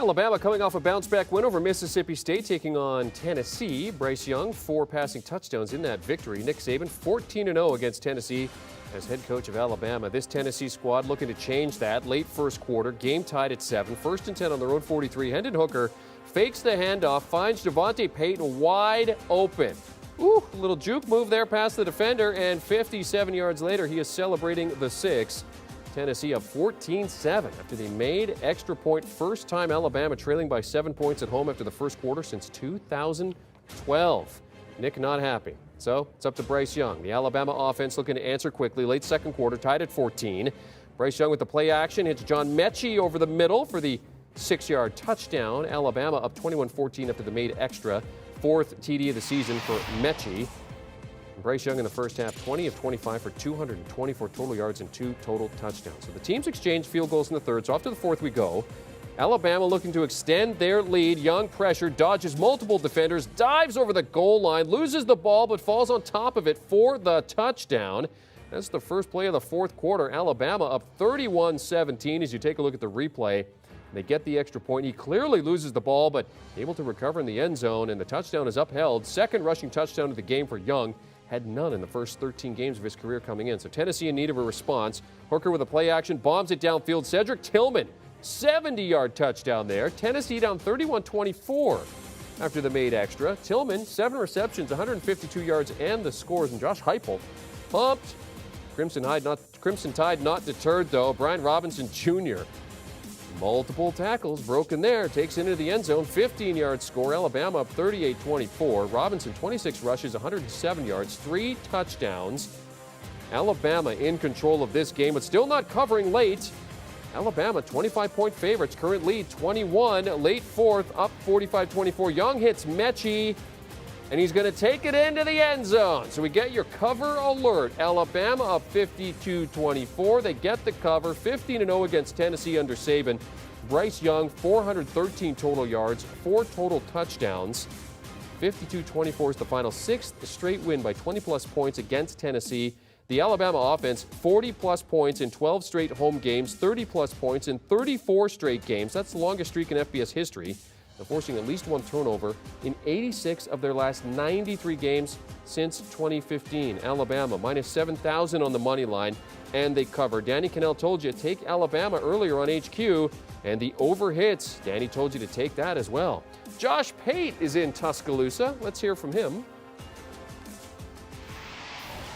Alabama coming off a bounce-back win over Mississippi State, taking on Tennessee. Bryce Young, 4 passing touchdowns in that victory. Nick Saban, 14-0 against Tennessee as head coach of Alabama. This Tennessee squad looking to change that. Late first quarter, game tied at 7. 1st and 10 on their own 43. Hendon Hooker fakes the handoff, finds Josh Pate wide open. Ooh, a little juke move there past the defender, and 57 yards later, he is celebrating the 6. Tennessee up 14-7 after they made extra point. First time Alabama trailing by 7 points at home after the first quarter since 2012. Nick not happy. So it's up to Bryce Young. The Alabama offense looking to answer quickly. Late second quarter, tied at 14. Bryce Young with the play action hits John Mechie over the middle for the 6-yard touchdown. Alabama up 21-14 after they made extra. 4th TD of the season for Mechie. Bryce Young in the first half, 20 of 25 for 224 total yards and 2 total touchdowns. So the teams exchanged field goals in the third, so off to the fourth we go. Alabama looking to extend their lead. Young pressure, dodges multiple defenders, dives over the goal line, loses the ball, but falls on top of it for the touchdown. That's the first play of the fourth quarter. Alabama up 31-17 as you take a look at the replay. They get the extra point. He clearly loses the ball, but able to recover in the end zone, and the touchdown is upheld. Second rushing touchdown of the game for Young. Had none in the first 13 games of his career coming in. So Tennessee in need of a response. Hooker with a play action, bombs it downfield. Cedric Tillman, 70-yard touchdown there. Tennessee down 31-24 after they made extra. Tillman, 7 receptions, 152 yards, and the scores. And Josh Heupel pumped. Crimson Tide not deterred, though. Brian Robinson Jr., multiple tackles broken there. Takes into the end zone. 15-yard score. Alabama up 38-24. Robinson, 26 rushes, 107 yards, 3 touchdowns. Alabama in control of this game, but still not covering late. Alabama, 25-point favorites. Current lead, 21. Late fourth, up 45-24. Young hits Mechie, and he's going to take it into the end zone. So we get your cover alert. Alabama up 52-24. They get the cover. 15-0 against Tennessee under Saban. Bryce Young, 413 total yards, 4 total touchdowns. 52-24 is the final 6th straight win by 20-plus points against Tennessee. The Alabama offense, 40-plus points in 12 straight home games, 30-plus points in 34 straight games. That's the longest streak in FBS history. Forcing at least 1 turnover in 86 of their last 93 games since 2015. Alabama minus 7,000 on the money line, and they cover. Danny Cannell told you, take Alabama earlier on HQ, and the over hits. Danny told you to take that as well. Josh Pate is in Tuscaloosa. Let's hear from him.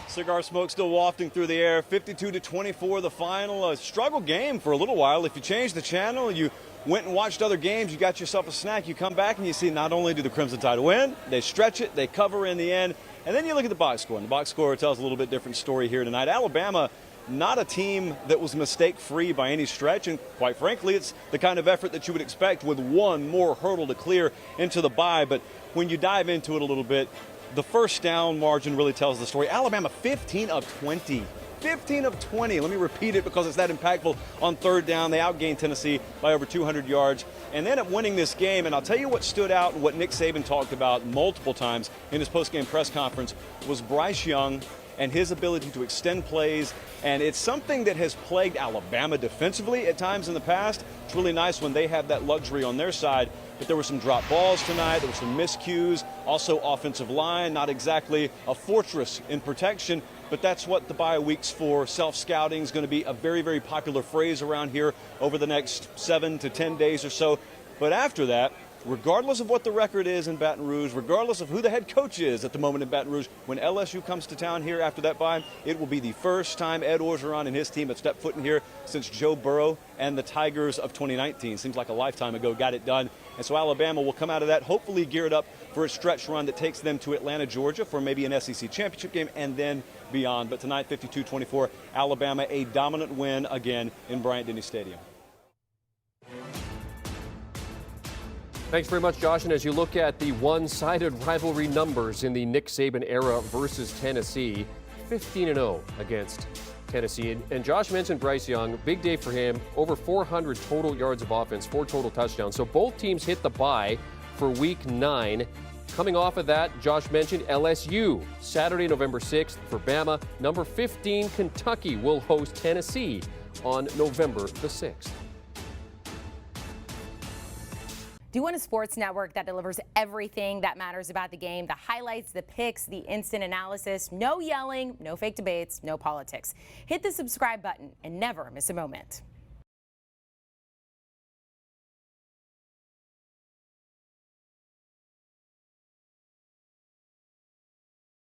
Cigar smoke still wafting through the air. 52-24 the final. A struggle game for a little while. If you change the channel, you went and watched other games, you got yourself a snack, you come back and you see not only do the Crimson Tide win, they stretch it, they cover in the end, and then you look at the box score, and the box score tells a little bit different story here tonight. Alabama, not a team that was mistake-free by any stretch, and quite frankly, it's the kind of effort that you would expect with one more hurdle to clear into the bye, but when you dive into it a little bit, the first down margin really tells the story. Alabama 15 of 20. 15 of 20. Let me repeat it because it's that impactful on third down. They outgained Tennessee by over 200 yards and ended up winning this game. And I'll tell you what stood out and what Nick Saban talked about multiple times in his post-game press conference was Bryce Young and his ability to extend plays. And it's something that has plagued Alabama defensively at times in the past. It's really nice when they have that luxury on their side. But there were some drop balls tonight. There were some miscues. Also offensive line, not exactly a fortress in protection. But that's what the bye week's for. Self-scouting is going to be a very, very popular phrase around here over the next 7 to 10 days or so. But after that, regardless of what the record is in Baton Rouge, regardless of who the head coach is at the moment in Baton Rouge, when LSU comes to town here after that bye, it will be the first time Ed Orgeron and his team have stepped foot in here since Joe Burrow and the Tigers of 2019. Seems like a lifetime ago got it done. And so Alabama will come out of that hopefully geared up for a stretch run that takes them to Atlanta, Georgia for maybe an SEC championship game and then beyond. But tonight, 52-24, Alabama, a dominant win again in Bryant-Denny Stadium. Thanks very much, Josh. And as you look at the one-sided rivalry numbers in the Nick Saban era versus Tennessee, 15-0 against Tennessee. And Josh mentioned Bryce Young. Big day for him. Over 400 total yards of offense, 4 total touchdowns. So both teams hit the bye for Week 9. Coming off of that, Josh mentioned LSU, Saturday, November 6th for Bama. Number 15, Kentucky, will host Tennessee on November the 6th. Do you want a sports network that delivers everything that matters about the game? The highlights, the picks, the instant analysis, no yelling, no fake debates, no politics. Hit the subscribe button and never miss a moment.